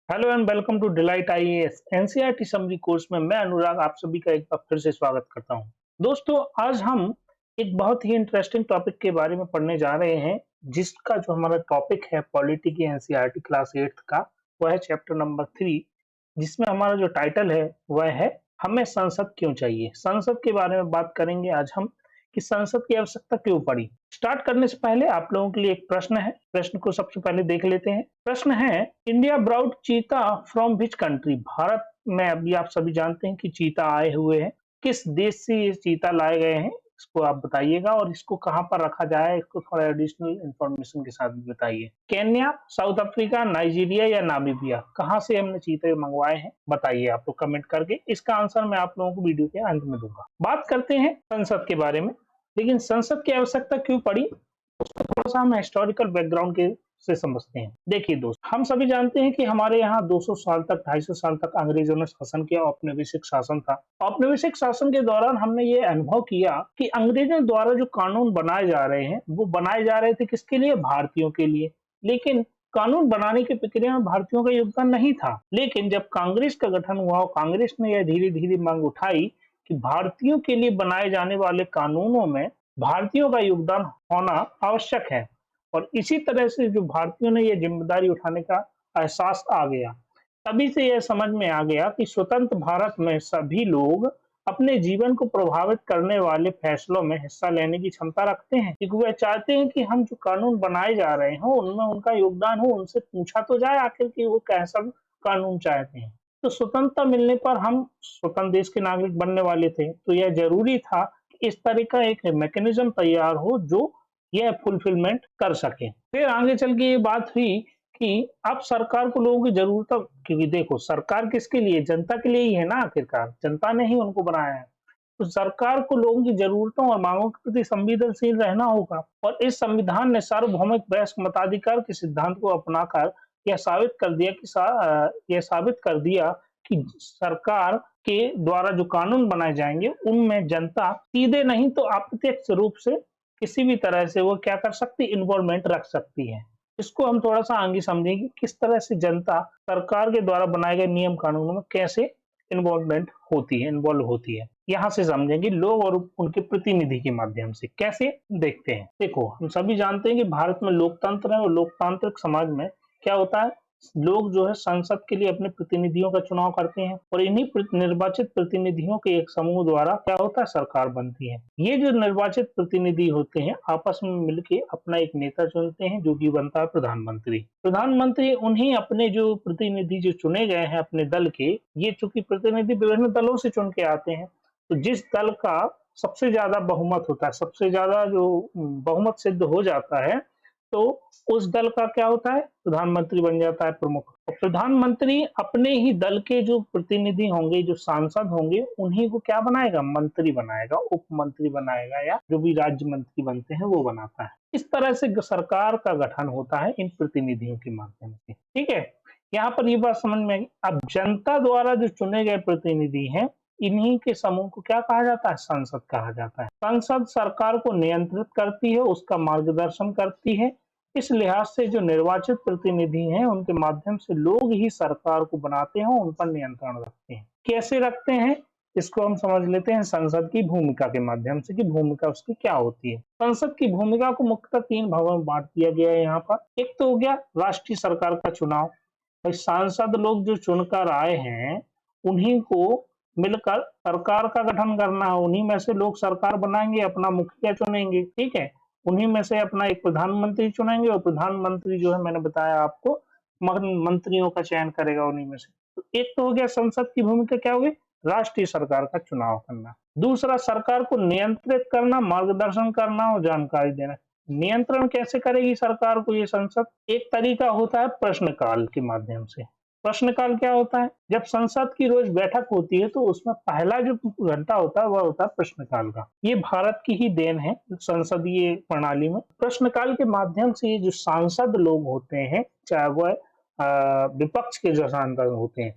Hello and welcome to Delight IAS NCERT summary course में मैं अनुराग आप सभी का एक बार फिर से स्वागत करता हूं। दोस्तों, आज हम एक बहुत ही इंटरेस्टिंग टॉपिक के बारे में पढ़ने जा रहे हैं, जिसका जो हमारा टॉपिक है पॉलिटी की एनसीईआरटी क्लास 8 का, वह है चैप्टर नंबर 3, जिसमें हमारा जो टाइटल है वह है हमें संसद क्यों चाहिए। संसद के बारे में बात करेंगे आज हम कि संसद की आवश्यकता क्यों पड़ी। स्टार्ट करने से पहले आप लोगों के लिए एक प्रश्न है, प्रश्न को सबसे पहले देख लेते हैं। प्रश्न है, इंडिया ब्राउट चीता फ्रॉम विच कंट्री। भारत में अभी आप सभी जानते हैं कि चीता आए हुए हैं, किस देश से ये चीता लाए गए हैं इसको आप बताइएगा, और इसको कहां पर रखा जाए इसको थोड़ा एडिशनल इंफॉर्मेशन के साथ बताइए। केन्या, साउथ अफ्रीका, नाइजीरिया या नामीबिया, कहां से हमने चीते मंगवाए हैं बताइए आप लोग कमेंट करके। इसका आंसर मैं आप लोगों को वीडियो के अंत में दूंगा। बात करते हैं संसद के बारे में, लेकिन संसद की आवश्यकता क्यों पड़ी उसको थोड़ा सा हम हिस्टोरिकल बैकग्राउंड के से समझते हैं। देखिए दोस्त, हम सभी जानते हैं कि हमारे यहाँ 200 साल तक 250 साल तक अंग्रेजों ने शासन किया। औपनिवेशिक शासन था। औपनिवेशिक शासन के दौरान हमने ये अनुभव किया कि अंग्रेजों द्वारा जो कानून बनाए जा रहे हैं वो बनाए जा रहे थे किसके लिए? भारतीयों के लिए। लेकिन कानून बनाने की प्रक्रिया में भारतीयों का योगदान नहीं था। लेकिन जब कांग्रेस का गठन हुआ और कांग्रेस ने यह धीरे धीरे मांग उठाई कि भारतीयों के लिए बनाए जाने वाले कानूनों में भारतीयों का योगदान होना आवश्यक है, और इसी तरह से जो भारतीयों ने ये जिम्मेदारी उठाने का एहसास आ गया, तभी से यह समझ में आ गया कि स्वतंत्र भारत में सभी लोग अपने जीवन को प्रभावित करने वाले फैसलों में हिस्सा लेने की क्षमता रखते हैं, क्योंकि वह चाहते हैं कि हम जो कानून बनाए जा रहे हो उनमें उनका योगदान हो, उनसे पूछा तो जाए आखिर कि वो कैसा कानून चाहते हैं। तो स्वतंत्रता मिलने पर हम स्वतंत्र देश के नागरिक बनने वाले थे, तो यह जरूरी था कि इस तरह का एक मैकेनिज्म तैयार हो जो यह फुलफिलमेंट कर सके। फिर आगे चल के ये बात हुई कि अब सरकार को लोगों की जरूरत, क्योंकि देखो सरकार किसके लिए? जनता के लिए ही है ना, आखिरकार जनता ने ही उनको बनाया है। तो सरकार को लोगों की जरूरतों और मांगों के प्रति संवेदनशील रहना होगा, और इस संविधान ने सार्वभौमिक वयस्क मताधिकार के सिद्धांत को अपनाकर यह साबित कर दिया कि सरकार के द्वारा जो कानून बनाए जाएंगे उनमें जनता सीधे नहीं तो अप्रत्यक्ष रूप से किसी भी तरह से वो क्या कर सकती, इन्वॉल्वमेंट रख सकती है। इसको हम थोड़ा सा आगे समझेंगे, किस तरह से जनता सरकार के द्वारा बनाए गए नियम कानूनों में कैसे इन्वॉल्व होती है। यहाँ से समझेंगे लोग और उनके प्रतिनिधि के माध्यम से। कैसे देखते हैं, देखो हम सभी जानते हैं कि भारत में लोकतंत्र है, और लोकतांत्रिक समाज में क्या होता है, लोग जो है संसद के लिए अपने प्रतिनिधियों का चुनाव करते हैं, और इन्हीं निर्वाचित प्रतिनिधियों के एक समूह द्वारा क्या होता है, सरकार बनती है। ये जो निर्वाचित प्रतिनिधि होते हैं आपस में मिलकर अपना एक नेता चुनते हैं, जो कि बनता है प्रधानमंत्री। प्रधानमंत्री उन्हीं अपने जो प्रतिनिधि जो चुने गए हैं अपने दल के, ये चूंकि प्रतिनिधि विभिन्न दलों से चुन के आते हैं, तो जिस दल का सबसे ज्यादा बहुमत होता है, सबसे ज्यादा जो बहुमत सिद्ध हो जाता है, तो उस दल का क्या होता है, प्रधानमंत्री बन जाता है प्रमुख। और प्रधानमंत्री अपने ही दल के जो प्रतिनिधि होंगे, जो सांसद होंगे, उन्हीं को क्या बनाएगा, मंत्री बनाएगा, उप मंत्री बनाएगा, या जो भी राज्य मंत्री बनते हैं वो बनाता है। इस तरह से सरकार का गठन होता है इन प्रतिनिधियों के माध्यम से। ठीक है, यहाँ पर ये बात समझ में आई। अब जनता द्वारा जो चुने गए प्रतिनिधि हैं, इन्हीं के समूह को क्या कहा जाता है, संसद कहा जाता है। संसद सरकार को नियंत्रित करती है, उसका मार्गदर्शन करती है। इस लिहाज से जो निर्वाचित प्रतिनिधि हैं उनके माध्यम से लोग ही सरकार को बनाते हैं, उन पर नियंत्रण रखते हैं। कैसे रखते हैं इसको हम समझ लेते हैं संसद की भूमिका के माध्यम से, कि भूमिका उसकी क्या होती है। संसद की भूमिका को मुख्यतः 3 भागों में बांट दिया गया है यहाँ पर। एक तो हो गया राष्ट्रीय सरकार का चुनाव। भाई सांसद लोग जो चुनकर आए हैं उन्हीं को मिलकर सरकार का गठन करना है, उन्हीं में से लोग सरकार बनाएंगे, अपना मुखिया चुनेंगे। ठीक है, उन्हीं में से अपना एक प्रधानमंत्री चुनेंगे, और प्रधानमंत्री जो है मैंने बताया आपको मंत्रियों का चयन करेगा उन्हीं में से। तो एक तो हो गया संसद की भूमिका क्या होगी, राष्ट्रीय सरकार का चुनाव करना। दूसरा, सरकार को नियंत्रित करना, मार्गदर्शन करना और जानकारी देना। नियंत्रण कैसे करेगी सरकार को ये संसद? एक तरीका होता है प्रश्नकाल के माध्यम से। प्रश्नकाल क्या होता है, जब संसद की रोज बैठक होती है तो उसमें पहला जो घंटा होता है वह होता है प्रश्नकाल का। ये भारत की ही देन है संसदीय प्रणाली में। प्रश्नकाल के माध्यम से ये जो सांसद लोग होते हैं, चाहे वह विपक्ष के जो सांसद होते हैं,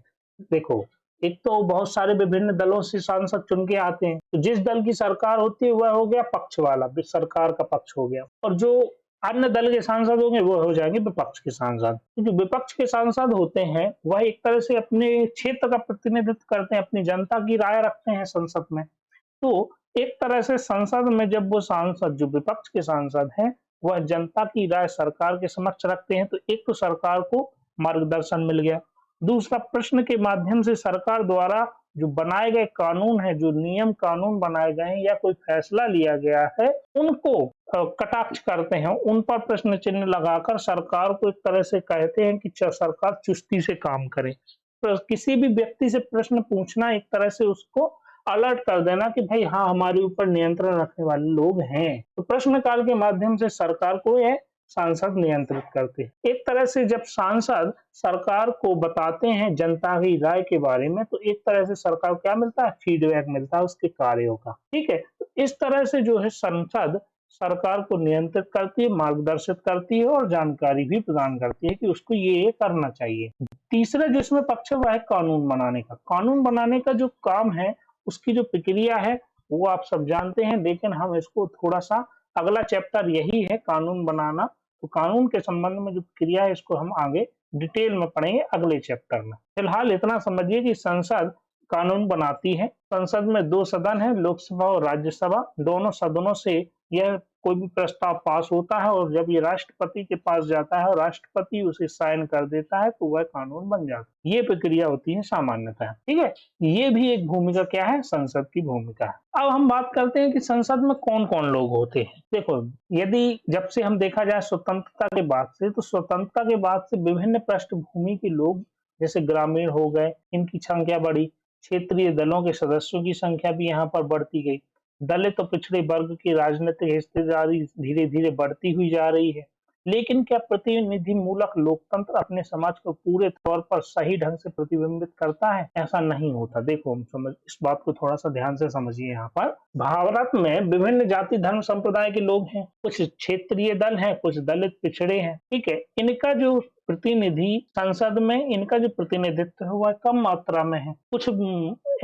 देखो एक तो बहुत सारे विभिन्न दलों से सांसद चुन के आते हैं, तो जिस दल की सरकार होती है वह हो गया पक्ष वाला, सरकार का पक्ष हो गया। और जो अन्य दल के सांसद होंगे वो हो जाएंगे विपक्ष के सांसद। तो जो विपक्ष के सांसद होते हैं वह एक तरह से अपने क्षेत्र का प्रतिनिधित्व करते हैं, अपनी जनता की राय रखते हैं संसद में। तो एक तरह से संसद में जब वो सांसद जो विपक्ष के सांसद हैं वह जनता की राय सरकार के समक्ष रखते हैं, तो एक तो सरकार को मार्गदर्शन मिल गया, दूसरा प्रश्न के माध्यम से सरकार द्वारा जो बनाए गए कानून है, जो नियम कानून बनाए गए हैं या कोई फैसला लिया गया है, उनको कटाक्ष करते हैं, उन पर प्रश्न चिन्ह लगाकर सरकार को एक तरह से कहते हैं कि सरकार चुस्ती से काम करे। तो किसी भी व्यक्ति से प्रश्न पूछना एक तरह से उसको अलर्ट कर देना कि भाई हाँ, हमारे ऊपर नियंत्रण रखने वाले लोग हैं। तो प्रश्नकाल के माध्यम से सरकार को यह सांसद नियंत्रित करते हैं। एक तरह से जब सांसद सरकार को बताते हैं जनता की राय के बारे में, तो एक तरह से सरकार को क्या मिलता है? फीडबैक मिलता है उसके कार्यों का। ठीक है, तो इस तरह से जो है संसद सरकार को नियंत्रित करती है, मार्गदर्शित करती है और जानकारी भी प्रदान करती है कि उसको ये करना चाहिए। तीसरा जो इसमें पक्ष है वह है कानून बनाने का। कानून बनाने का जो काम है, उसकी जो प्रक्रिया है वो आप सब जानते हैं, लेकिन हम इसको थोड़ा सा, अगला चैप्टर यही है कानून बनाना, तो कानून के संबंध में जो प्रक्रिया है इसको हम आगे डिटेल में पढ़ेंगे अगले चैप्टर में। फिलहाल इतना समझिए कि संसद कानून बनाती है। संसद में 2 सदन है, लोकसभा और राज्यसभा। दोनों सदनों से यह कोई भी प्रस्ताव पास होता है और जब ये राष्ट्रपति के पास जाता है और राष्ट्रपति उसे साइन कर देता है तो वह कानून बन जाता है। ये प्रक्रिया होती है सामान्यतः। ठीक है, ये भी एक भूमिका क्या है? संसद की भूमिका है। अब हम बात करते हैं कि संसद में कौन कौन लोग होते हैं। देखो, यदि जब से हम देखा जाए स्वतंत्रता के बाद से, तो स्वतंत्रता के बाद से विभिन्न पृष्ठभूमि के लोग, जैसे ग्रामीण हो गए, इनकी संख्या बढ़ी, क्षेत्रीय दलों के सदस्यों की संख्या भी यहाँ पर बढ़ती गई, दलित और पिछड़े वर्ग की राजनीतिक हिस्सेदारी धीरे धीरे बढ़ती हुई जा रही है। लेकिन क्या प्रतिनिधि मूलक लोकतंत्र अपने समाज को पूरे तौर पर सही ढंग से प्रतिबिंबित करता है? ऐसा नहीं होता। देखो, हम समझ, इस बात को थोड़ा सा ध्यान से समझिए। यहाँ पर भारत में विभिन्न जाति धर्म संप्रदाय के लोग हैं, कुछ क्षेत्रीय दल हैं, कुछ दलित पिछड़े हैं। ठीक है, इनका जो प्रतिनिधि संसद में, इनका जो प्रतिनिधित्व है वह कम मात्रा में है। कुछ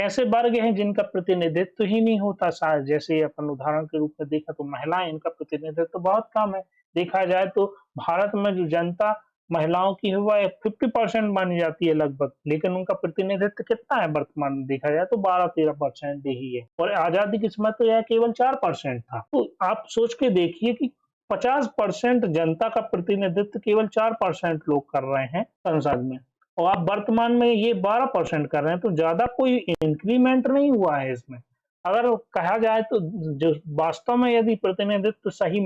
ऐसे वर्ग हैं जिनका प्रतिनिधित्व ही नहीं होता। शायद जैसे अपन उदाहरण के रूप में देखा तो महिलाएं, इनका प्रतिनिधित्व बहुत कम है। देखा जाए तो भारत में जो जनता महिलाओं की है वह 50% मानी जाती है लगभग, लेकिन उनका प्रतिनिधित्व कितना है वर्तमान में देखा जाए तो 12-13% ही है, और आजादी के समय तो यह केवल 4% था। तो आप सोच के देखिए कि 50% जनता का प्रतिनिधित्व केवल 4% लोग कर रहे हैं संसद में, और आप वर्तमान में ये 12% कर रहे हैं, तो ज्यादा कोई इंक्रीमेंट नहीं हुआ है इसमें। अगर कहा जाए तो जो वास्तव में यदि प्रतिनिधित्व सही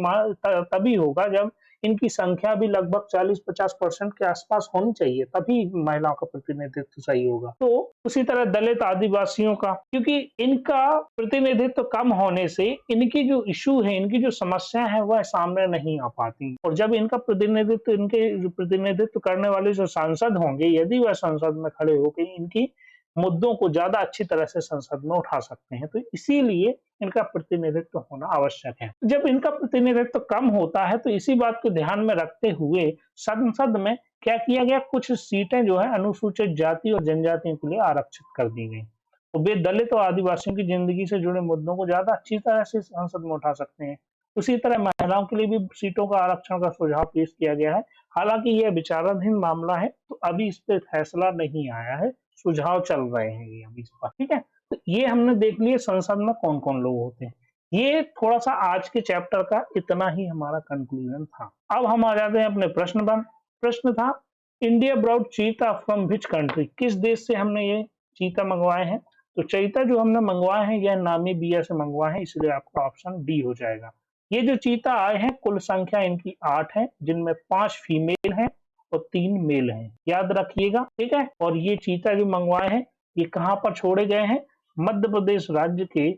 तभी होगा जब इनकी संख्या भी लगभग 40-50% के आसपास होनी चाहिए, तभी महिलाओं का प्रतिनिधित्व सही होगा। तो उसी तरह दलित आदिवासियों का, क्योंकि इनका प्रतिनिधित्व कम होने से इनकी जो इशू है, इनकी जो समस्या है वह सामने नहीं आ पाती, और जब इनका प्रतिनिधित्व, इनके जो प्रतिनिधित्व करने वाले जो सांसद होंगे, यदि वह संसद में खड़े होकर इनकी मुद्दों को ज्यादा अच्छी तरह से संसद में उठा सकते हैं, तो इसीलिए इनका प्रतिनिधित्व होना आवश्यक है। जब इनका प्रतिनिधित्व कम होता है तो इसी बात को ध्यान में रखते हुए संसद में क्या किया गया, कुछ सीटें जो है अनुसूचित जाति और जनजातियों के लिए आरक्षित कर दी गई, तो वे दलित और आदिवासियों की जिंदगी से जुड़े मुद्दों को ज्यादा अच्छी तरह से संसद में उठा सकते हैं। उसी तरह महिलाओं के लिए भी सीटों का आरक्षण का सुझाव पेश किया गया है। हालांकि यह विचाराधीन मामला है, तो अभी इस पर फैसला नहीं आया है, सुझाव चल रहे हैं ये अभी इस पर। ठीक है, तो ये हमने देख लिया संसद में कौन कौन लोग होते हैं। ये थोड़ा सा आज के चैप्टर का इतना ही हमारा कंक्लूजन था। अब हम आ जाते हैं अपने प्रश्न पर। प्रश्न था, इंडिया ब्रॉड चीता फ्रॉम विच कंट्री? किस देश से हमने ये चीता मंगवाए हैं? तो चीता जो हमने मंगवाए हैं यह नामीबिया से मंगवाए हैं, इसलिए आपका ऑप्शन डी हो जाएगा। ये जो चीता आए हैं कुल संख्या इनकी 8 है, जिनमें 5 फीमेल हैं और 3 मेल हैं, याद रखिएगा। ठीक है, और ये चीता जो मंगवाए हैं ये कहाँ पर छोड़े गए हैं? मध्य प्रदेश राज्य के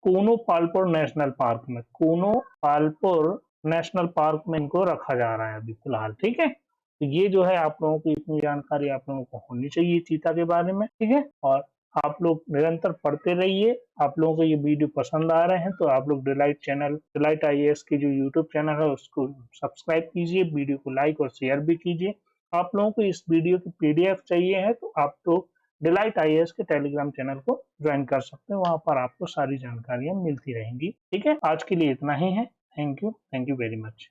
कोनो पालपुर नेशनल पार्क में, कोनो पालपुर नेशनल पार्क में इनको रखा जा रहा है अभी फिलहाल। ठीक है, तो ये जो है आप लोगों की इतनी जानकारी आप लोगों को होनी चाहिए चीता के बारे में। ठीक है, और आप लोग निरंतर पढ़ते रहिए। आप लोगों को ये वीडियो पसंद आ रहे हैं तो आप लोग डिलाइट चैनल, डिलाइट आईएएस की जो यूट्यूब चैनल है उसको सब्सक्राइब कीजिए, वीडियो को लाइक और शेयर भी कीजिए। आप लोगों को इस वीडियो की पीडीएफ चाहिए है तो आप तो डिलाइट आईएएस के टेलीग्राम चैनल को ज्वाइन कर सकते हैं, वहां पर आपको सारी जानकारियां मिलती रहेंगी। ठीक है, आज के लिए इतना ही है। Thank you very much.